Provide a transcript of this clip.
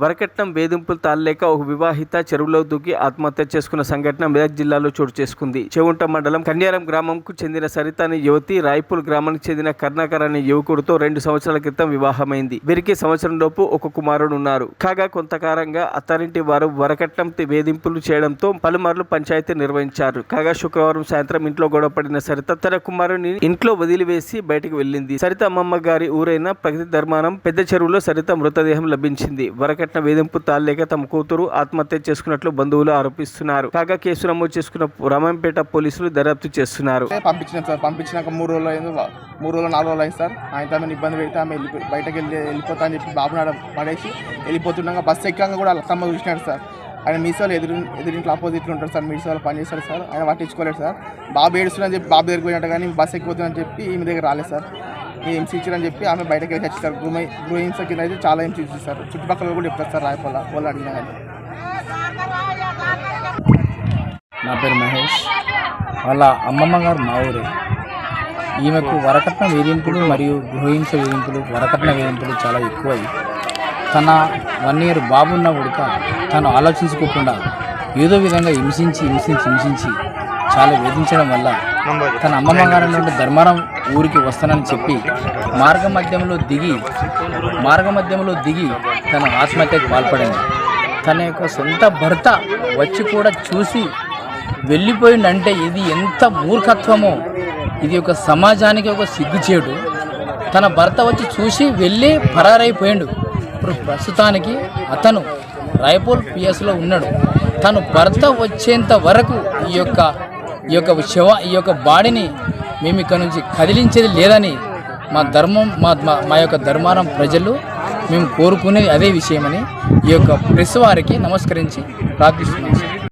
వరకట్నం వేధింపులు తాళలేక ఒక వివాహిత చెరువులో దూకి ఆత్మహత్య చేసుకున్న సంఘటన మెదక్ జిల్లాలో చోటు చేసుకుంది. చెవుంట మండలం కన్యారం గ్రామంకు చెందిన సరిత అనే యువతి రాయపూల్ గ్రామానికి చెందిన కర్ణాకర్ అనే యువకుడితో 2 సంవత్సరాల క్రితం వివాహమైంది. వీరికి సంవత్సరంలోపు ఒక కుమారుడు ఉన్నారు. కాగా కొంతకాలంగా అత్తారింటి వారు వరకట్నం వేధింపులు చేయడంతో పలుమార్లు పంచాయతీ నిర్వహించారు. కాగా శుక్రవారం సాయంత్రం ఇంట్లో గొడవపడిన సరిత తన కుమారుని ఇంట్లో వదిలివేసి బయటకు వెళ్ళింది. సరిత అమ్మమ్మ గారి ఊరైన ప్రగతి ధర్మానం పెద్ద చెరువులో సరిత మృతదేహం లభించింది. వరకట్న వేధింపు తాళలేక తమ కూతురు ఆత్మహత్య చేసుకున్నట్లు బంధువులు ఆరోపిస్తున్నారు. కాగా కేసు నమోదు చేసుకున్న రామంపేట పోలీసులు దర్యాప్తు చేస్తున్నారు. పంపించినాక 3 రోజులు అయింది, 3 రోజులు 4 రోజులు అయింది సార్. ఆయన ఆమెను ఇబ్బంది పెడితే ఆమె బయటకు వెళ్ళిపోతా అని చెప్పి బాబునాడ పడేసి వెళ్ళిపోతుండగా బస్సు ఎక్కాక కూడా అత్తమ్మ చూసినాడు సార్. ఆయన మీసాలు ఎదురింట్లో ఆపోజిట్లో ఉంటారు సార్, మీసాలు పనిచేస్తారు సార్. ఆయన పట్టించుకోలేదు సార్. బాబు ఏడుస్తుందని చెప్పి బాబు దగ్గరికి పోయినట్టు కానీ బస్సు ఎక్కిపోతుందని చెప్పి ఈమె దగ్గర రాలేదు సార్. ఈ హింస ఇచ్చారని చెప్పి ఆమె బయటకు వెళ్ళి వచ్చేస్తారు. గృహహింస కింద అయితే చాలా హింస ఇచ్చేస్తారు. చుట్టుపక్కల కూడా చెప్తారు సార్ రాయపల్ల వాళ్ళు అడిగినా కానీ. నా పేరు మహేష్. వాళ్ళ అమ్మమ్మ గారు మా ఊరే. ఈమెకు వరకట్న వేధింపులు మరియు గృహహింస వేధింపులు, వరకట్న వేధింపులు చాలా ఎక్కువයි. తన 1 year బాబున్న ఉడక తను ఆలోచించుకోకుండా ఏదో విధంగా హింసించి చాలా వేధించడం వల్ల తన అమ్మమ్మ గారి నుండి ధర్మారం ఊరికి వస్తానని చెప్పి మార్గ మధ్యంలో దిగి తన ఆత్మహత్యకు పాల్పడింది. తన యొక్క సొంత భర్త వచ్చి కూడా చూసి వెళ్ళిపోయిందంటే ఇది ఎంత మూర్ఖత్వమో, ఇది ఒక సమాజానికి ఒక సిగ్గుచేటు. తన భర్త వచ్చి చూసి వెళ్ళి పరారైపోయాడు. ఇప్పుడు ప్రస్తుతానికి అతను రాయపూల్ పిఎస్లో ఉన్నాడు. తను భర్త వచ్చేంత వరకు ఈ యొక్క బాడీని మేము ఇక్కడ నుంచి కదిలించేది లేదని మా యొక్క ధర్మారం ప్రజలు మేము కోరుకునేది అదే విషయమని ఈ యొక్క ప్రెస్ వారికి నమస్కరించి ప్రార్థిస్తున్నాం.